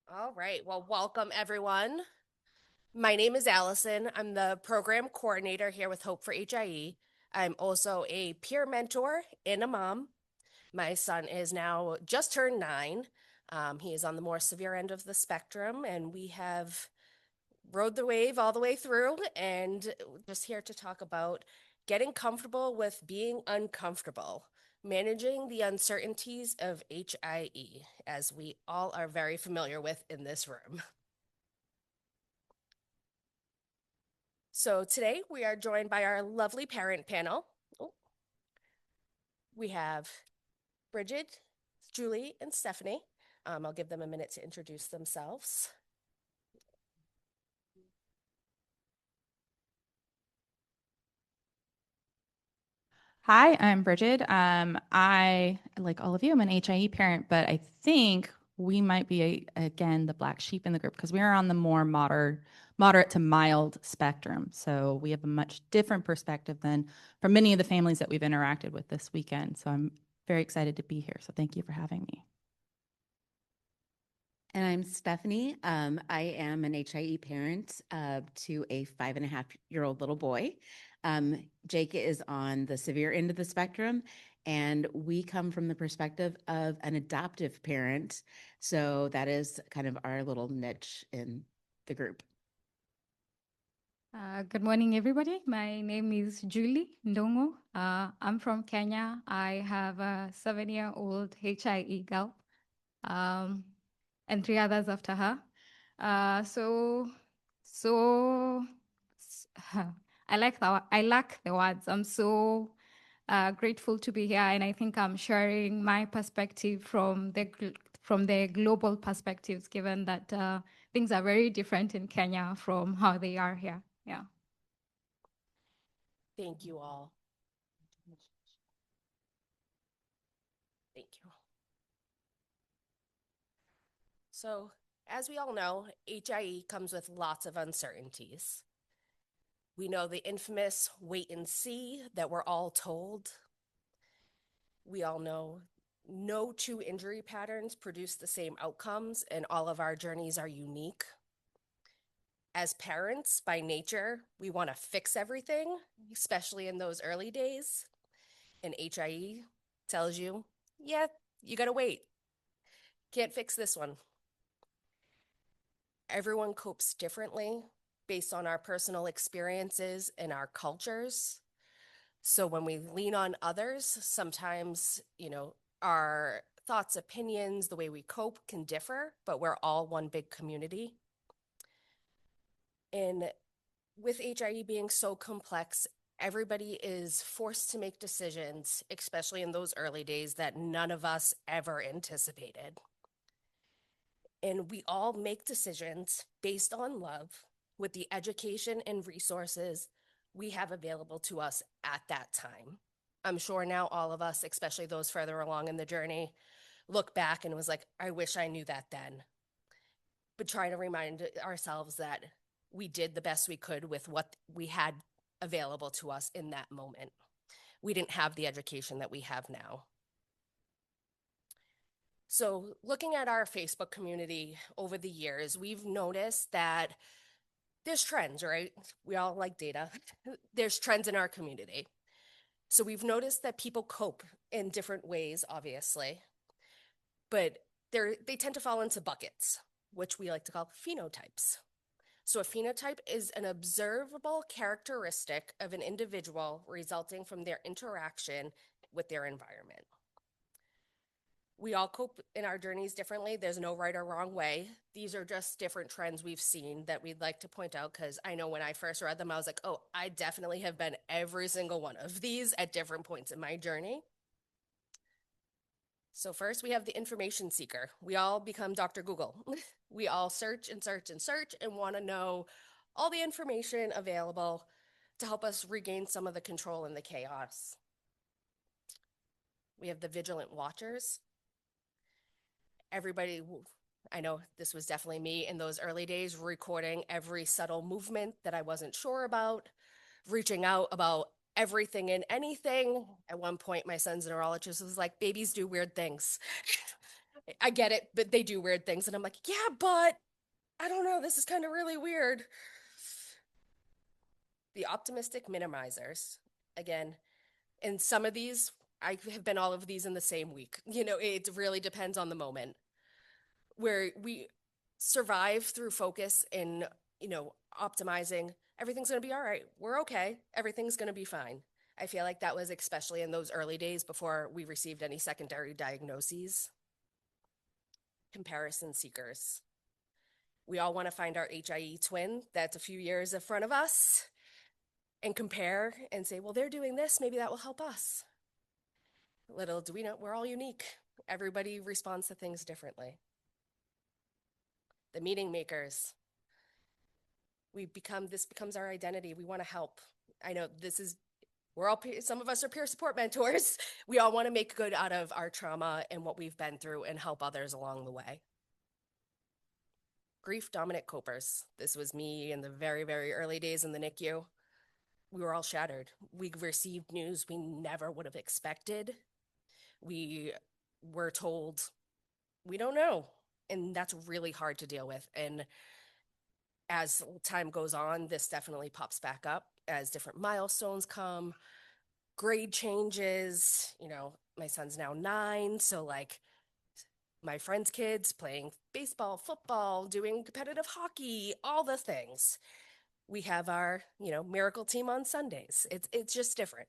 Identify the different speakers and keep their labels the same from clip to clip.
Speaker 1: All right. Well, welcome everyone. My name is Allison. I'm the program coordinator here with Hope for HIE. I'm also a peer mentor and a mom. My son is now just turned 9. He is on the more severe end of the spectrum, and we have rode the wave all the way through and just here to talk about getting comfortable with being uncomfortable, managing the uncertainties of HIE, as we all are very familiar with in this room. So today we are joined by our lovely parent panel. Oh, we have Bridget, Julie, and Stephanie. I'll give them a minute to introduce themselves.
Speaker 2: Hi, I'm Bridget. I, like all of you, I'm an HIE parent, but I think we might be, again, the black sheep in the group because we are on the more moderate to mild spectrum. So we have a much different perspective than from many of the families that we've interacted with this weekend. So I'm very excited to be here. So thank you for having me.
Speaker 3: And I'm Stephanie. I am an HIE parent to a 5.5-year-old little boy. Jake is on the severe end of the spectrum, and we come from the perspective of an adoptive parent. So that is kind of our little niche in the group.
Speaker 4: Good morning, everybody. My name is Julie Ndongo. I'm from Kenya. I have a 7-year-old HIE girl, um, and 3 others after her. Uh, so, so I lack the words. I'm so grateful to be here, and I think I'm sharing my perspective from the global perspectives, given that things are very different in Kenya from how they are here. Yeah.
Speaker 1: Thank you all. Thank you. So, as we all know, HIE comes with lots of uncertainties. We know the infamous wait and see that we're all told. We all know no two injury patterns produce the same outcomes, and all of our journeys are unique. As parents, by nature, we want to fix everything, especially in those early days. And HIE tells you, yeah, you got to wait. Can't fix this one. Everyone copes differently based on our personal experiences and our cultures. So when we lean on others, sometimes, our thoughts, opinions, the way we cope can differ, but we're all one big community. And with HIE being so complex, everybody is forced to make decisions, especially in those early days, that none of us ever anticipated. And we all make decisions based on love with the education and resources we have available to us at that time. I'm sure now all of us, especially those further along in the journey, look back and was like, I wish I knew that then. But trying to remind ourselves that we did the best we could with what we had available to us in that moment. We didn't have the education that we have now. So, looking at our Facebook community over the years, we've noticed that there's trends, right? We all like data. There's trends in our community. So, we've noticed that people cope in different ways, obviously, but they tend to fall into buckets, which we like to call phenotypes. So, a phenotype is an observable characteristic of an individual resulting from their interaction with their environment. We all cope in our journeys differently. There's no right or wrong way. These are just different trends we've seen that we'd like to point out because I know when I first read them, I was like, oh, I definitely have been every single one of these at different points in my journey. So, first, we have the information seeker. We all become Dr. Google. We all search and search and search and want to know all the information available to help us regain some of the control in the chaos. We have the vigilant watchers. Everybody, I know this was definitely me in those early days, recording every subtle movement that I wasn't sure about, reaching out about everything and anything. At one point, my son's neurologist was like, babies do weird things. I get it, but they do weird things. And I'm like, yeah, but I don't know. This is kind of really weird. The optimistic minimizers, again, and some of these, I have been all of these in the same week. It really depends on the moment where we survive through focus and, optimizing. Everything's going to be all right. We're okay. Everything's going to be fine. I feel like that was especially in those early days before we received any secondary diagnoses. Comparison seekers. We all want to find our HIE twin that's a few years in front of us and compare and say, well, they're doing this. Maybe that will help us. Little do we know, we're all unique. Everybody responds to things differently. The meaning makers. This becomes our identity. We want to help. I know some of us are peer support mentors. We all want to make good out of our trauma and what we've been through and help others along the way. Grief dominant copers. This was me in the very, very early days in the NICU. We were all shattered. We received news we never would have expected. We were told, we don't know. And that's really hard to deal with. And as time goes on, this definitely pops back up as different milestones come, grade changes. My son's now 9, so like my friends' kids playing baseball, football, doing competitive hockey, all the things. We have our, miracle team on Sundays. It's just different.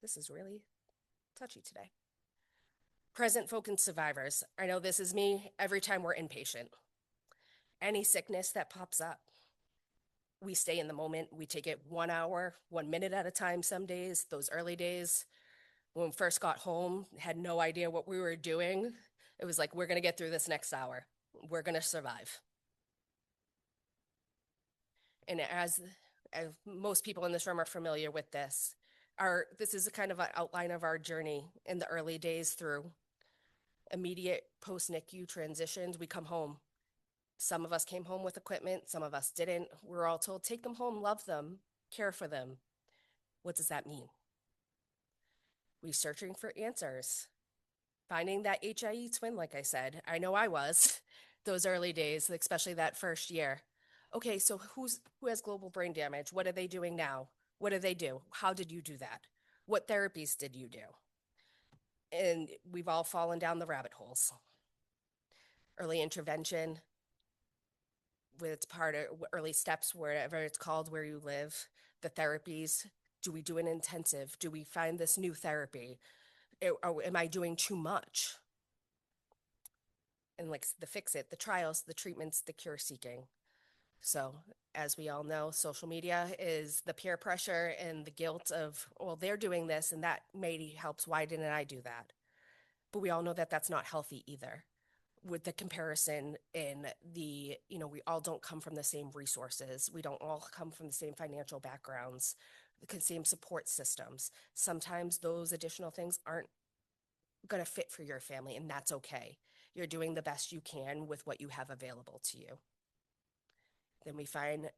Speaker 1: This is really touchy today. Present focused survivors. I know this is me every time we're inpatient. Any sickness that pops up, we stay in the moment. We take it 1 hour, 1 minute at a time some days. Those early days, when we first got home, had no idea what we were doing. It was like, we're going to get through this next hour. We're going to survive. And as most people in this room are familiar with this, this is a kind of an outline of our journey in the early days through immediate post-NICU transitions. We come home. Some of us came home with equipment, some of us didn't. We're all told, take them home, love them, care for them. What does that mean? Researching for answers. Finding that HIE twin, like I said. I know I was those early days, especially that first year. Okay, so who has global brain damage? What are they doing now? What do they do? How did you do that? What therapies did you do? And we've all fallen down the rabbit holes. Early intervention, with its part of early steps, wherever it's called, where you live, the therapies. Do we do an intensive? Do we find this new therapy? Or am I doing too much? And like the fix it, the trials, the treatments, the cure seeking. So as we all know, social media is the peer pressure and the guilt of, well, they're doing this and that maybe helps. Why didn't I do that? But we all know that that's not healthy either. With the comparison in we all don't come from the same resources. We don't all come from the same financial backgrounds, the same support systems. Sometimes those additional things aren't going to fit for your family, and that's okay. You're doing the best you can with what you have available to you. Then we find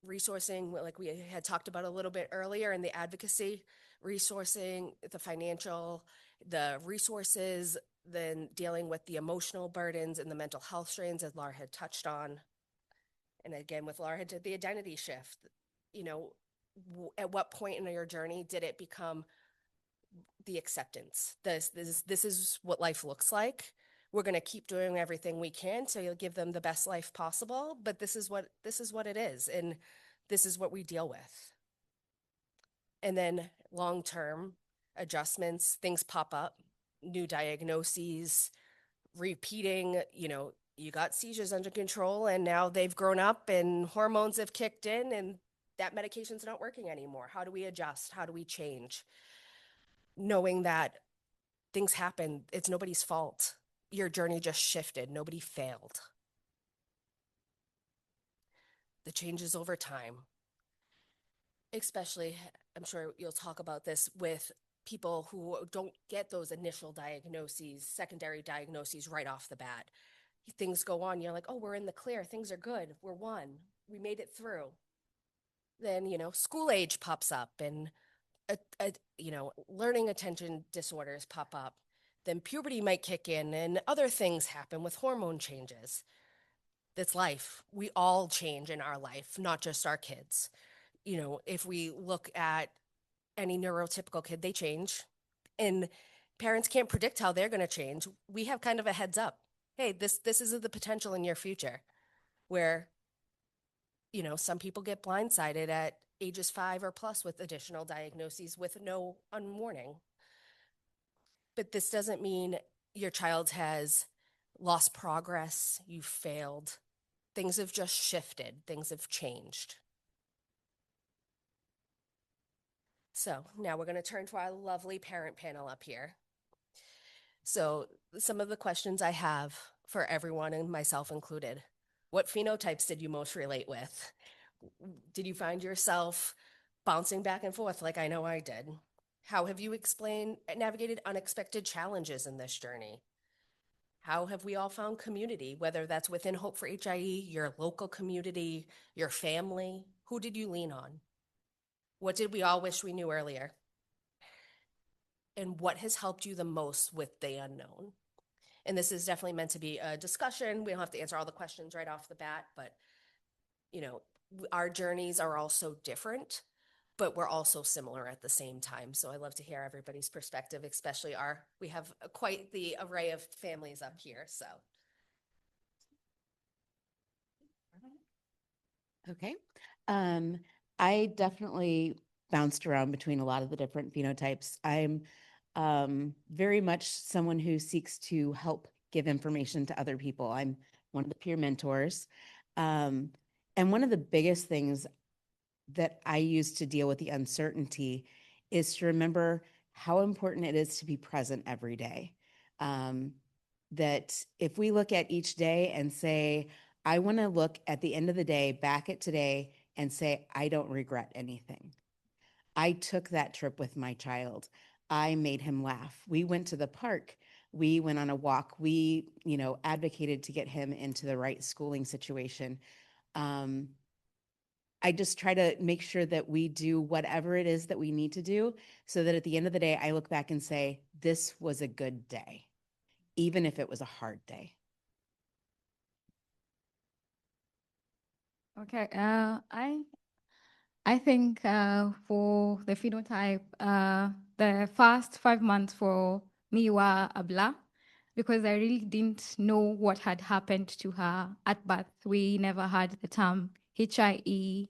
Speaker 1: resourcing, like we had talked about a little bit earlier in the advocacy, resourcing, the financial, the resources, then dealing with the emotional burdens and the mental health strains, as Laura had touched on. And again, with Laura, did the identity shift. At what point in your journey did it become the acceptance? This is what life looks like. We're going to keep doing everything we can to give them the best life possible, but this is what it is, and this is what we deal with. And then long-term adjustments, things pop up, new diagnoses, repeating, you got seizures under control and now they've grown up and hormones have kicked in and that medication's not working anymore. How do we adjust? How do we change? Knowing that things happen, it's nobody's fault. Your journey just shifted. Nobody failed. The changes over time, especially, I'm sure you'll talk about this with people who don't get those initial diagnoses, secondary diagnoses right off the bat. Things go on, you're like, oh, we're in the clear, things are good, we're one, we made it through. Then, school age pops up and, learning attention disorders pop up. Then puberty might kick in and other things happen with hormone changes. That's life. We all change in our life, not just our kids. You know, if we look at any neurotypical kid, they change. And parents can't predict how they're going to change. We have kind of a heads up. Hey, this is the potential in your future where, you know, some people get blindsided at ages 5 or plus with additional diagnoses with no unwarning. But this doesn't mean your child has lost progress, you failed. Things have just shifted, things have changed. So now we're going to turn to our lovely parent panel up here. So some of the questions I have for everyone and myself included. What phenotypes did you most relate with? Did you find yourself bouncing back and forth like I know I did? How have you navigated unexpected challenges in this journey? How have we all found community, whether that's within Hope for HIE, your local community, your family? Who did you lean on? What did we all wish we knew earlier? And what has helped you the most with the unknown? And this is definitely meant to be a discussion. We don't have to answer all the questions right off the bat, but you know, our journeys are all so different, but we're also similar at the same time. So I love to hear everybody's perspective, especially we have quite the array of families up here. So.
Speaker 3: Okay. I definitely bounced around between a lot of the different phenotypes. I'm very much someone who seeks to help give information to other people. I'm one of the peer mentors. And one of the biggest things that I use to deal with the uncertainty is to remember how important it is to be present every day. That if we look at each day and say, I want to look at the end of the day back at today and say, I don't regret anything. I took that trip with my child. I made him laugh. We went to the park. We went on a walk. We, advocated to get him into the right schooling situation. I just try to make sure that we do whatever it is that we need to do so that at the end of the day, I look back and say, this was a good day, even if it was a hard day.
Speaker 4: Okay, I think for the phenotype, the first 5 months for me were a blur because I really didn't know what had happened to her at birth. We never had the term HIE.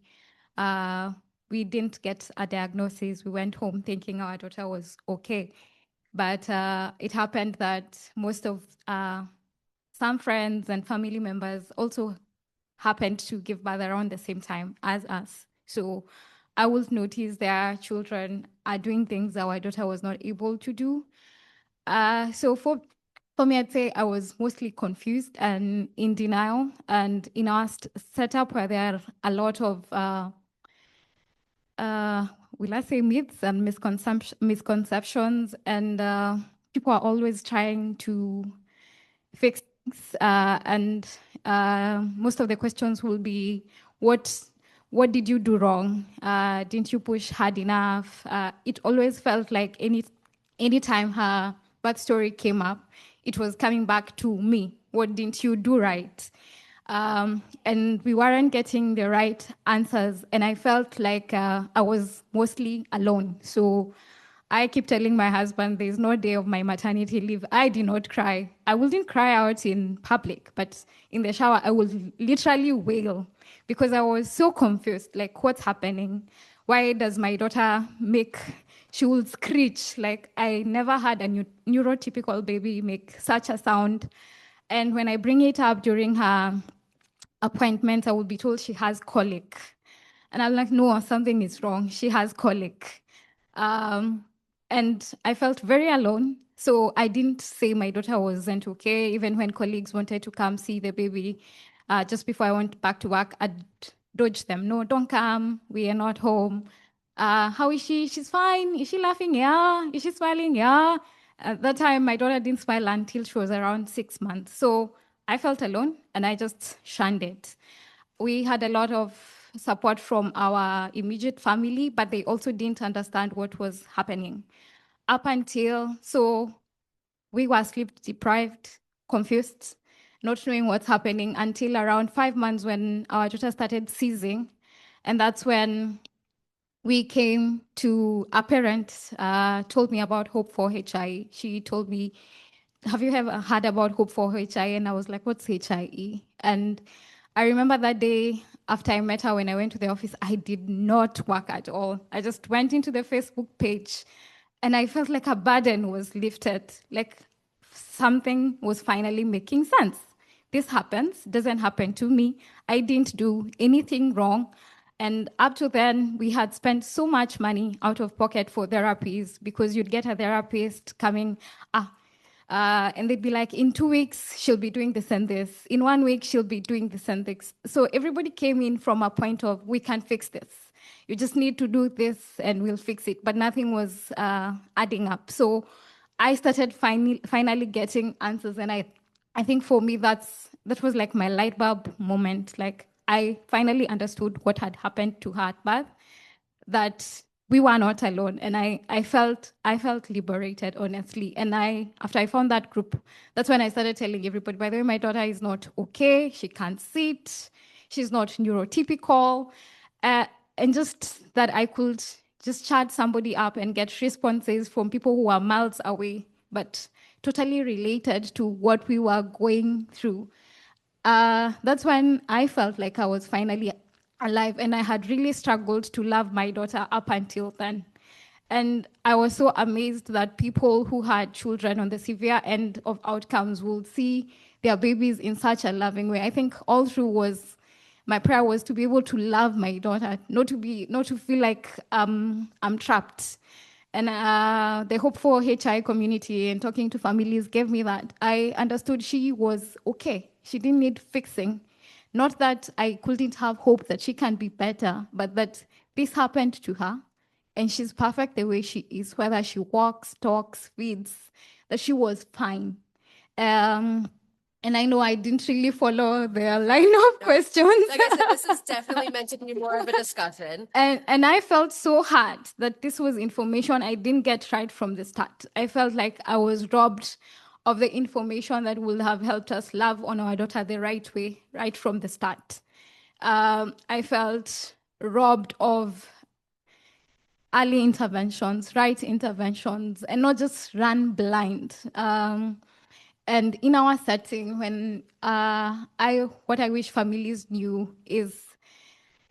Speaker 4: We didn't get a diagnosis. We went home thinking our daughter was okay. But it happened that most of some friends and family members also happened to give birth around the same time as us. So I would notice their children are doing things our daughter was not able to do. So for me, I'd say I was mostly confused and in denial. And in our setup where there are a lot of, will I say, myths and misconceptions, and people are always trying to fix things, and most of the questions will be, what did you do wrong? Didn't you push hard enough? It always felt like anytime her birth story came up, it was coming back to me. What didn't you do right? And we weren't getting the right answers. And I felt like I was mostly alone. So I keep telling my husband there's no day of my maternity leave I did not cry. I wouldn't cry out in public, but in the shower, I would literally wail because I was so confused. Like, what's happening? Why does my daughter she will screech. Like, I never had a neurotypical baby make such a sound. And when I bring it up during her appointment, I will be told she has colic. And I'm like, no, something is wrong. She has colic. And I felt very alone. So I didn't say my daughter wasn't okay. Even when colleagues wanted to come see the baby, just before I went back to work, I'd dodge them. No, don't come. We are not home. How is she? She's fine. Is she laughing? Yeah. Is she smiling? Yeah. At that time, my daughter didn't smile until she was around 6 months. So I felt alone and I just shunned it. We had a lot of support from our immediate family, but they also didn't understand what was happening. So we were sleep deprived, confused, not knowing what's happening until around 5 months when our daughter started seizing. And that's when we came to a parent, told me about Hope for HIE. She told me, have you ever heard about Hope for HIE? And I was like, what's HIE? And I remember that day after I met her, when I went to the office, I did not work at all. I just went into the Facebook page and I felt like a burden was lifted, like something was finally making sense. This happens, doesn't happen to me. I didn't do anything wrong. And up to then, we had spent so much money out of pocket for therapies because you'd get a therapist coming, and they'd be like, in 2 weeks, she'll be doing this and this. In 1 week, she'll be doing this and this. So everybody came in from a point of, we can fix this. You just need to do this and we'll fix it. But nothing was adding up. So I started finally getting answers. And I think for me, that was like my light bulb moment. Like I finally understood what had happened to her at birth, that we were not alone. And I felt liberated, honestly. And after I found that group, that's when I started telling everybody, by the way, my daughter is not okay. She can't sit. She's not neurotypical. And just that I could just chat somebody up and get responses from people who are miles away, but totally related to what we were going through. That's when I felt like I was finally alive, and I had really struggled to love my daughter up until then. And I was so amazed that people who had children on the severe end of outcomes will see their babies in such a loving way. I think all through my prayer was to be able to love my daughter, not to feel like I'm trapped. And the Hope for HI community and talking to families gave me that. I understood she was okay. She didn't need fixing. Not that I couldn't have hope that she can be better, but that this happened to her and she's perfect the way she is, whether she walks, talks, feeds, that she was fine. And I know I didn't really follow the line of questions.
Speaker 1: Like I said, this is definitely meant to be more of a discussion.
Speaker 4: And I felt so hard that this was information I didn't get right from the start. I felt like I was robbed of the information that would have helped us love on our daughter the right way, right from the start. I felt robbed of early interventions, right interventions, and not just run blind. And in our setting, when what I wish families knew is,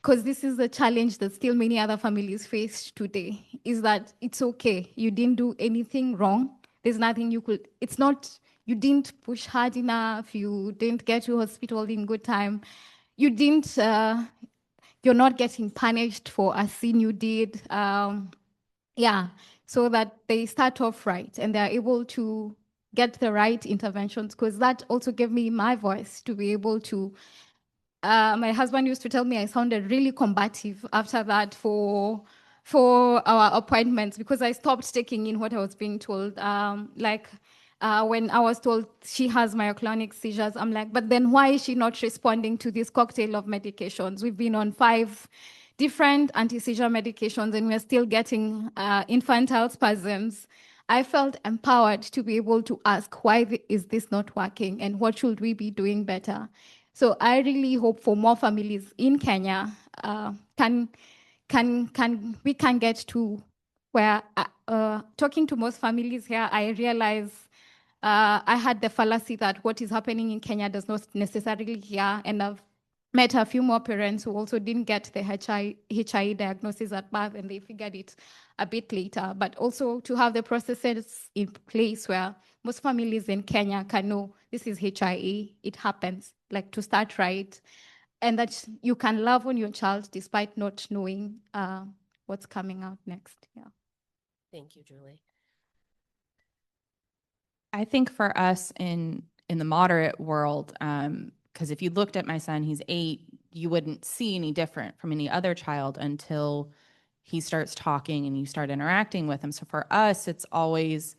Speaker 4: because this is a challenge that still many other families face today, is that it's okay. You didn't do anything wrong. There's nothing you could, it's not, you didn't push hard enough. You didn't get to hospital in good time. You didn't, you're not getting punished for a sin you did. So that they start off right and they're able to get the right interventions, because that also gave me my voice to be able to. My husband used to tell me I sounded really combative after that for our appointments, because I stopped taking in what I was being told. When I was told she has myoclonic seizures, I'm like, but then why is she not responding to this cocktail of medications? We've been on 5 different anti-seizure medications and we're still getting infantile spasms. I felt empowered to be able to ask, why is this not working and what should we be doing better? So I really hope for more families in Kenya we can get to where, talking to most families here, I realize I had the fallacy that what is happening in Kenya does not necessarily here, and I've met a few more parents who also didn't get the HIE diagnosis at birth and they figured it a bit later, but also to have the processes in place where most families in Kenya can know this is HIE, it happens, like to start right, and that you can love on your child despite not knowing what's coming out next. Yeah.
Speaker 1: Thank you, Julie.
Speaker 2: I think for us in the moderate world, because if you looked at my son, he's 8, you wouldn't see any different from any other child until he starts talking and you start interacting with him. So for us, it's always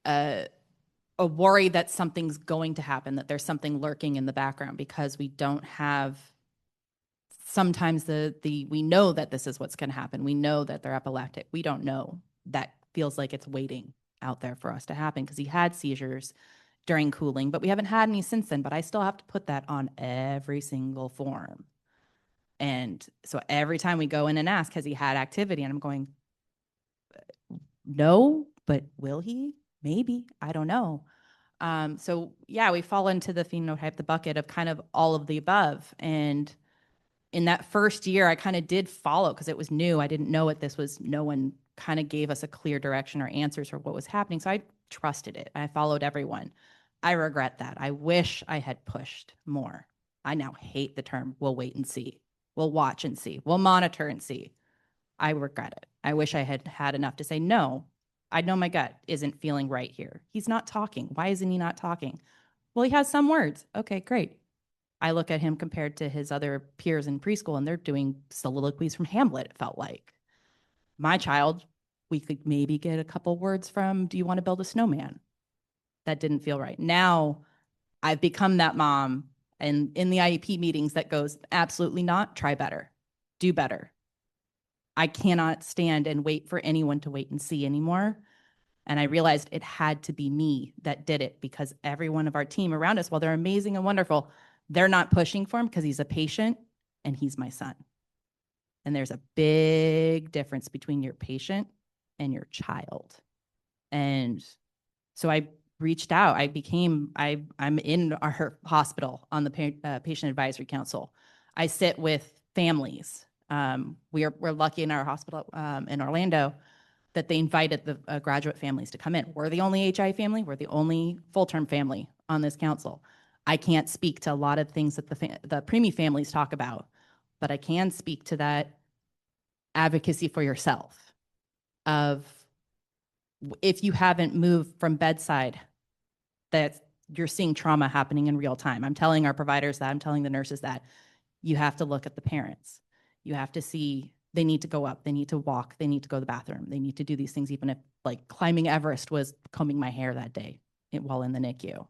Speaker 2: a worry that something's going to happen, that there's something lurking in the background, because we don't have, sometimes we know that this is what's going to happen. We know that they're epileptic. We don't know. That feels like it's waiting out there for us to happen because he had seizures during cooling, but we haven't had any since then. But I still have to put that on every single form. And so every time we go in and ask, has he had activity? And I'm going, no, but will he? Maybe. I don't know. So yeah, we fall into the phenotype, the bucket of kind of all of the above. And in that first year, I kind of did follow because it was new. I didn't know what this was. No one kind of gave us a clear direction or answers for what was happening. So I trusted it. I followed everyone. I regret that. I wish I had pushed more. I now hate the term, we'll wait and see. We'll watch and see. We'll monitor and see. I regret it. I wish I had had enough to say, no, I know my gut isn't feeling right here. He's not talking. Why isn't he not talking? Well, he has some words. Okay, great. I look at him compared to his other peers in preschool, and they're doing soliloquies from Hamlet, it felt like. My child, we could maybe get a couple words from, do you want to build a snowman? That didn't feel right. Now I've become that mom, and in the IEP meetings that goes, absolutely not, try better, do better. I cannot stand and wait for anyone to wait and see anymore. And I realized it had to be me that did it because every one of our team around us, while they're amazing and wonderful, they're not pushing for him because he's a patient and he's my son. And there's a big difference between your patient and your child. And so I reached out. I'm in our hospital on the patient advisory council. I sit with families. We're lucky in our hospital in Orlando that they invited the graduate families to come in. We're the only HI family. We're the only full-term family on this council. I can't speak to a lot of things that the preemie families talk about, but I can speak to that advocacy for yourself of if you haven't moved from bedside, that you're seeing trauma happening in real time. I'm telling our providers that, I'm telling the nurses that. You have to look at the parents. You have to see they need to go up, they need to walk, they need to go to the bathroom, they need to do these things, even if like climbing Everest was combing my hair that day while in the NICU.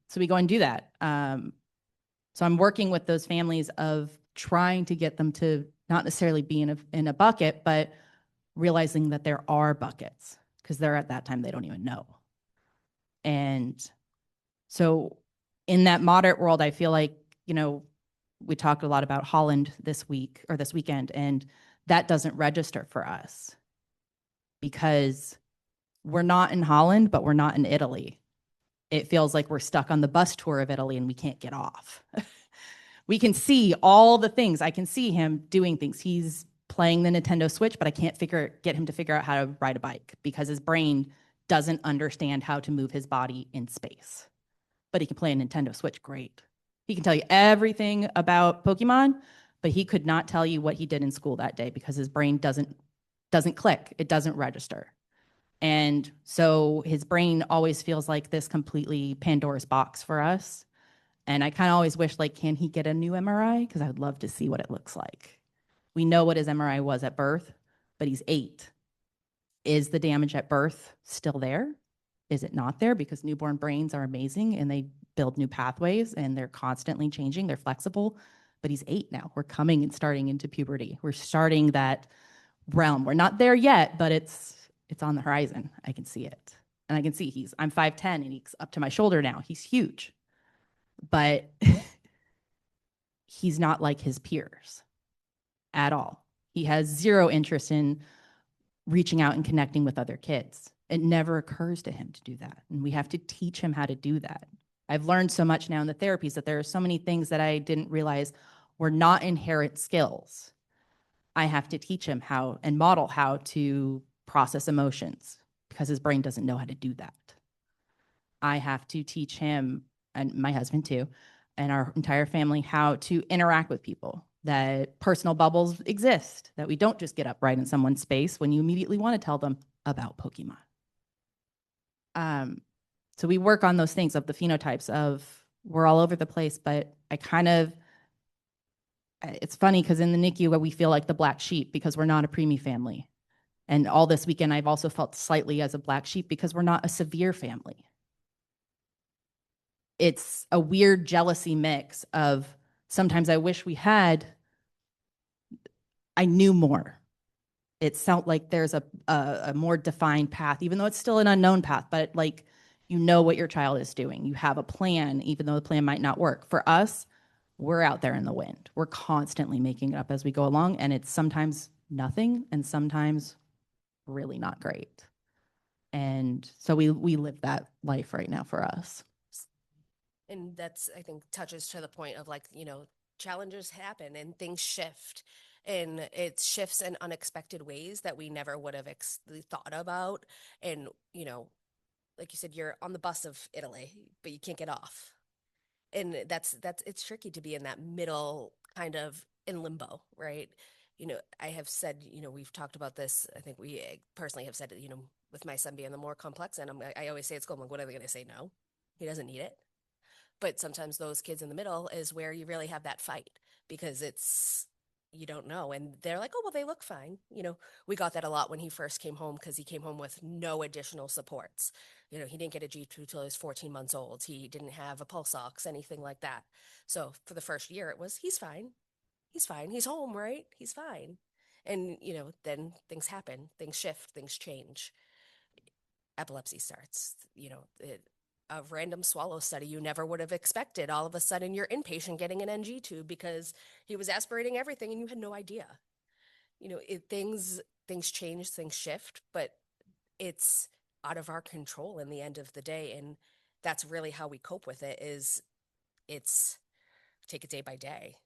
Speaker 2: So we go and do that. So I'm working with those families of trying to get them to not necessarily be in a bucket, but realizing that there are buckets because they're at that time, they don't even know. And so in that moderate world, I feel like, we talked a lot about Holland this week or this weekend, and that doesn't register for us because we're not in Holland, but we're not in Italy. It feels like we're stuck on the bus tour of Italy and we can't get off. We can see all the things. I can see him doing things. He's playing the Nintendo Switch, but I can't get him to figure out how to ride a bike because his brain doesn't understand how to move his body in space. But he can play a Nintendo Switch great. He can tell you everything about Pokemon, but he could not tell you what he did in school that day because his brain doesn't click. It doesn't register. And so his brain always feels like this completely Pandora's box for us. And I kind of always wish, like, can he get a new MRI? Because I would love to see what it looks like. We know what his MRI was at birth, but he's 8. Is the damage at birth still there? Is it not there? Because newborn brains are amazing and they build new pathways and they're constantly changing. They're flexible, but he's 8 now. We're coming and starting into puberty. We're starting that realm. We're not there yet, but it's on the horizon. I can see it. And I can see I'm 5'10" and he's up to my shoulder now. He's huge, but he's not like his peers at all. He has zero interest in reaching out and connecting with other kids. It never occurs to him to do that. And we have to teach him how to do that. I've learned so much now in the therapies that there are so many things that I didn't realize were not inherent skills. I have to teach him how and model how to process emotions because his brain doesn't know how to do that. I have to teach him, and my husband too, and our entire family how to interact with people, that personal bubbles exist, that we don't just get up right in someone's space when you immediately want to tell them about Pokemon. So we work on those things of the phenotypes of we're all over the place, but it's funny because in the NICU we feel like the black sheep because we're not a preemie family. And all this weekend, I've also felt slightly as a black sheep because we're not a severe family. It's a weird jealousy mix of sometimes I wish I knew more. it sounds like there's a more defined path, even though it's still an unknown path, but like, you know what your child is doing. You have a plan, even though the plan might not work. For us, we're out there in the wind. We're constantly making it up as we go along, and it's sometimes nothing and sometimes really not great. And so we live that life right now for us.
Speaker 1: And that's, I think, touches to the point of like, challenges happen and things shift. And it shifts in unexpected ways that we never would have thought about. And, like you said, you're on the bus of Italy, but you can't get off. And it's tricky to be in that middle kind of in limbo, right? I have said, we've talked about this. I think we personally have said, with my son being the more complex, and I always say it's going, like, what are they going to say? No, he doesn't need it. But sometimes those kids in the middle is where you really have that fight because you don't know. And they're like, oh, well, they look fine. We got that a lot when he first came home because he came home with no additional supports. He didn't get a G-tube till he was 14 months old. He didn't have a pulse ox, anything like that. So for the first year, it was, he's fine. He's fine. He's home, right? He's fine. And, then things happen, things shift, things change. Epilepsy starts, a random swallow study you never would have expected. All of a sudden, you're inpatient getting an NG tube because he was aspirating everything and you had no idea. Things change, things shift, but it's out of our control in the end of the day. And that's really how we cope with it it's take it day by day,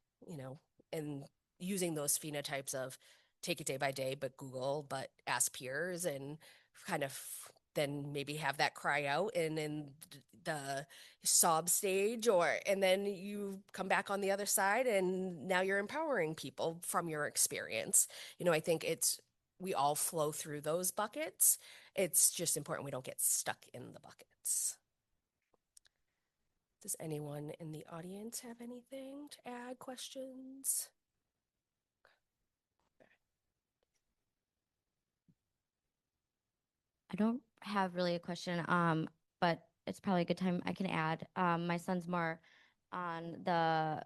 Speaker 1: and using those phenotypes of take it day by day, but Google, but ask peers and kind of then maybe have that cry out and in the sob stage and then you come back on the other side and now you're empowering people from your experience. I think we all flow through those buckets. It's just important we don't get stuck in the buckets. Does anyone in the audience have anything to add, questions?
Speaker 5: I don't have really a question, but it's probably a good time I can add. My son's more on the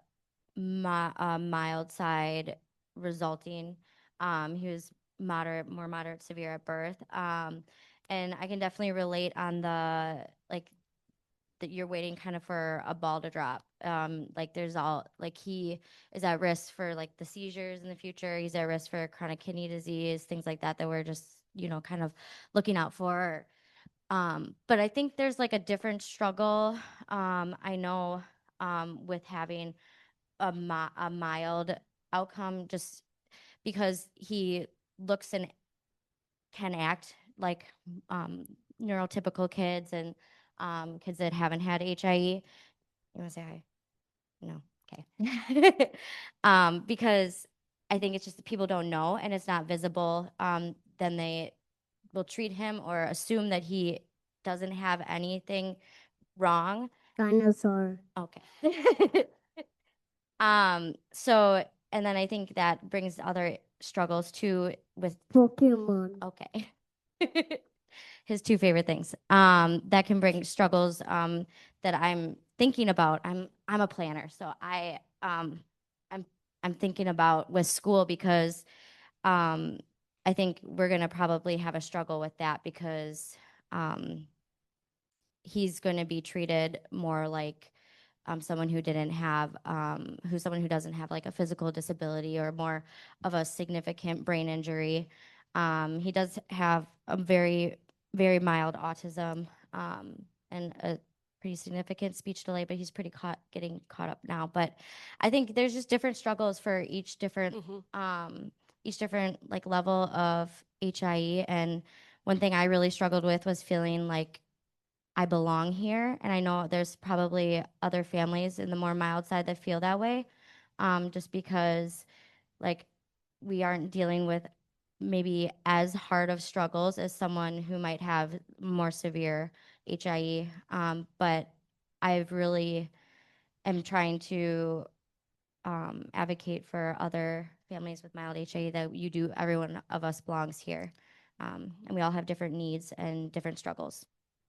Speaker 5: mild side, resulting. He was more moderate, severe at birth. And I can definitely relate on the like that you're waiting kind of for a ball to drop. Like there's he is at risk for like the seizures in the future. He's at risk for chronic kidney disease, things like that we're just, kind of looking out for. But I think there's like a different struggle. I know with having a mild outcome just because he looks and can act like neurotypical kids and kids that haven't had HIE. You want to say hi? No. Okay. Because I think it's just that people don't know and it's not visible. Then they will treat him or assume that he doesn't have anything wrong.
Speaker 6: Dinosaur.
Speaker 5: Okay. So, and then I think that brings other struggles too with
Speaker 6: Pokemon.
Speaker 5: okay. His two favorite things. That can bring struggles that I'm thinking about. I'm a planner, so I'm thinking about with school because I think we're gonna probably have a struggle with that because he's going to be treated more like someone who didn't have someone who doesn't have like a physical disability or more of a significant brain injury. He does have a very, very mild autism and a pretty significant speech delay, but he's getting caught up now. But I think there's just different struggles for each different like level of HIE. And one thing I really struggled with was feeling like I belong here. And I know there's probably other families in the more mild side that feel that way, just because like we aren't dealing with maybe as hard of struggles as someone who might have more severe HIE. But I've really am trying to advocate for other families with mild HIE that every one of us belongs here. And we all have different needs and different struggles.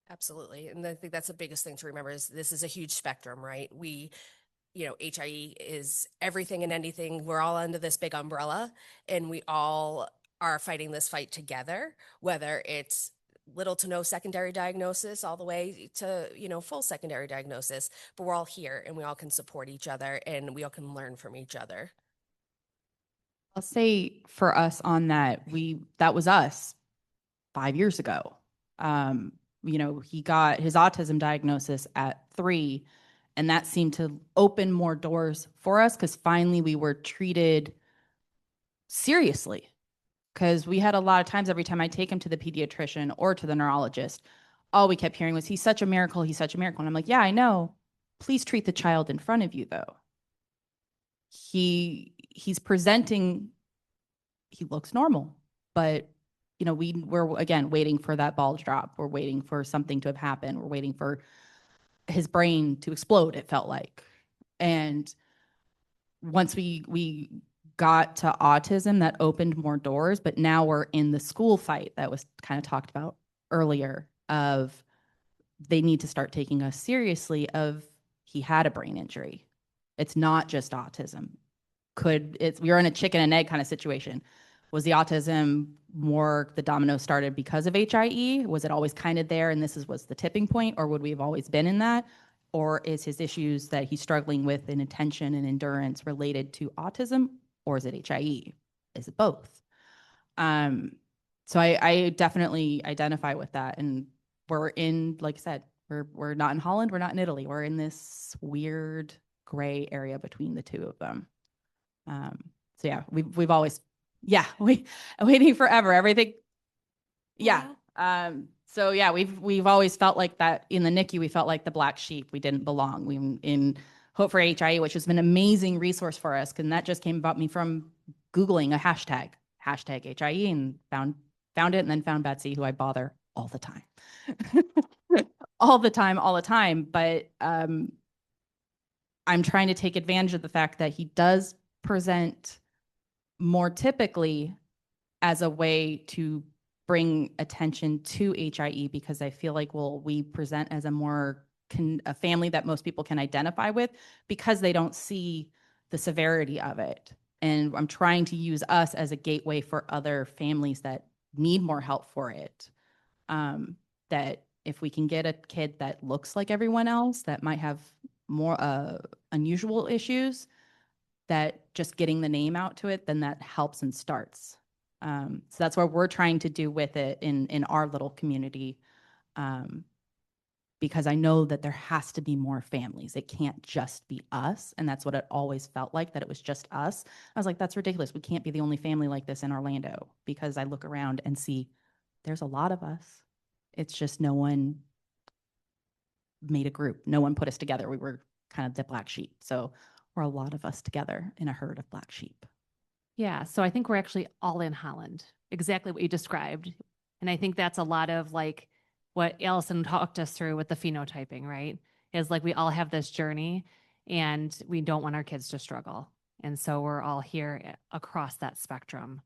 Speaker 1: Absolutely. And I think that's the biggest thing to remember is this is a huge spectrum, right? HIE is everything and anything. We're all under this big umbrella and we all are fighting this fight together, whether it's little to no secondary diagnosis all the way to, full secondary diagnosis, but we're all here and we all can support each other and we all can learn from each other.
Speaker 2: I'll say for us on that, that was us 5 years ago. He got his autism diagnosis at 3, and that seemed to open more doors for us because finally we were treated seriously. Because we had a lot of times every time I take him to the pediatrician or to the neurologist, all we kept hearing was, he's such a miracle, he's such a miracle. And I'm like, yeah, I know. Please treat the child in front of you, though. He's presenting, he looks normal, but we're again waiting for that ball to drop. We're waiting for something to have happened. We're waiting for his brain to explode, it felt like. And once we got to autism, that opened more doors, but now we're in the school fight that was kind of talked about earlier of they need to start taking us seriously of he had a brain injury. It's not just autism. We're in a chicken and egg kind of situation. Was the autism more the domino started because of HIE? Was it always kind of there and this was the tipping point, or would we have always been in that? Or is his issues that he's struggling with in attention and endurance related to autism, or is it HIE? Is it both? So I definitely identify with that. And we're in, like I said, we're not in Holland, we're not in Italy. We're in this weird gray area between the two of them. So yeah, we've always, waiting forever, everything. Yeah. So yeah, we've always felt like that in the NICU. We felt like the black sheep. We didn't belong. We in Hope for HIE, which has been an amazing resource for us, and that just came about me from Googling a hashtag HIE, and found it, and then found Betsy, who I bother all the time, all the time. But I'm trying to take advantage of the fact that he does present more typically as a way to bring attention to HIE, because I feel like we present as a family that most people can identify with because they don't see the severity of it. And I'm trying to use us as a gateway for other families that need more help for it. That if we can get a kid that looks like everyone else, that might have more unusual issues, that just getting the name out to it, then that helps and starts. So that's what we're trying to do with it in our little community, because I know that there has to be more families. It can't just be us. And that's what it always felt like, that it was just us. I was like, that's ridiculous. We can't be the only family like this in Orlando, because I look around and see there's a lot of us. It's just no one made a group. No one put us together. We were kind of the black sheep. So we're a lot of us together in a herd of black sheep.
Speaker 7: Yeah, so I think we're actually all in Holland, exactly what you described. And I think that's a lot of like what Allison talked us through with the phenotyping, right? Is like we all have this journey and we don't want our kids to struggle. And so we're all here across that spectrum.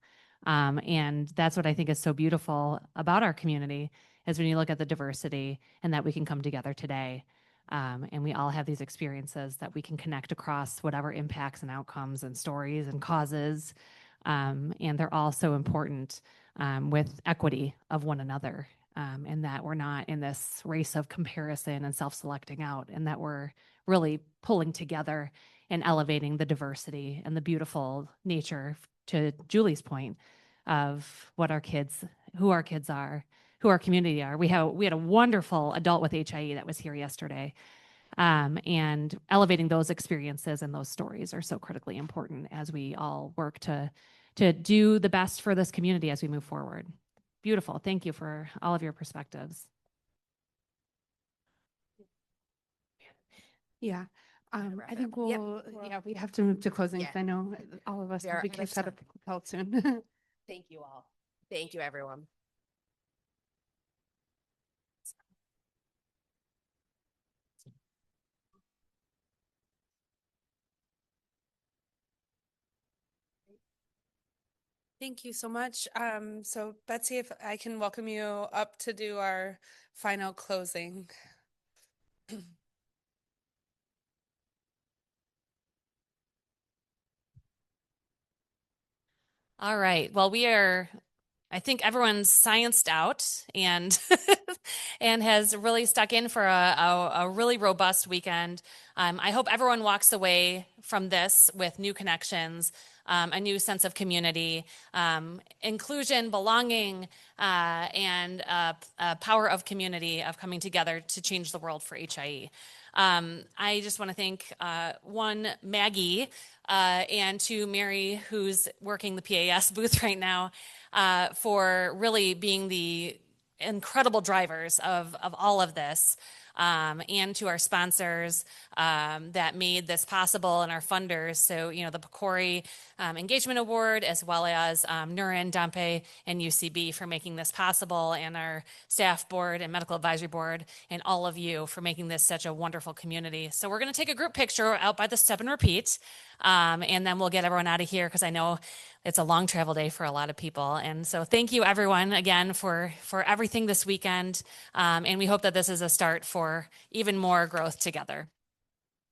Speaker 7: And that's what I think is so beautiful about our community, is when you look at the diversity and that we can come together today. And we all have these experiences that we can connect across whatever impacts and outcomes and stories and causes. And they're all so important with equity of one another, and that we're not in this race of comparison and self-selecting out, and that we're really pulling together and elevating the diversity and the beautiful nature, to Julie's point, of what our kids, who our kids are, who our community are. We had a wonderful adult with HIE that was here yesterday, and elevating those experiences and those stories are so critically important as we all work to do the best for this community as we move forward. Beautiful. Thank you for all of your perspectives.
Speaker 8: Yeah. I
Speaker 1: wrap
Speaker 8: think
Speaker 1: it up.
Speaker 8: we have to move to closing,
Speaker 1: Yeah.
Speaker 8: because I know all of us
Speaker 1: We
Speaker 8: will
Speaker 1: are
Speaker 8: be
Speaker 1: out of
Speaker 8: kicked out of
Speaker 1: time.
Speaker 8: health soon.
Speaker 1: Thank you all. Thank you, everyone.
Speaker 8: Thank you so much. So Betsy, if I can welcome you up to do our final closing.
Speaker 7: All right. Well, we are
Speaker 9: I think everyone's scienced out and and has really stuck in for a really robust weekend. I hope everyone walks away from this with new connections, a new sense of community, inclusion, belonging, and a power of community, of coming together to change the world for HIE. I just want to thank one, Maggie, and two, Mary, who's working the PAS booth right now, for really being the incredible drivers of all of this. And to our sponsors that made this possible, and our funders. So, the PCORI Engagement Award, as well as Nurin, Dampe, and UCB for making this possible, and our staff board and medical advisory board, and all of you for making this such a wonderful community. So we're going to take a group picture out by the Step and Repeat, and then we'll get everyone out of here, because I know it's a long travel day for a lot of people. And so thank you, everyone, again, for everything this weekend. And we hope that this is a start for even more growth together.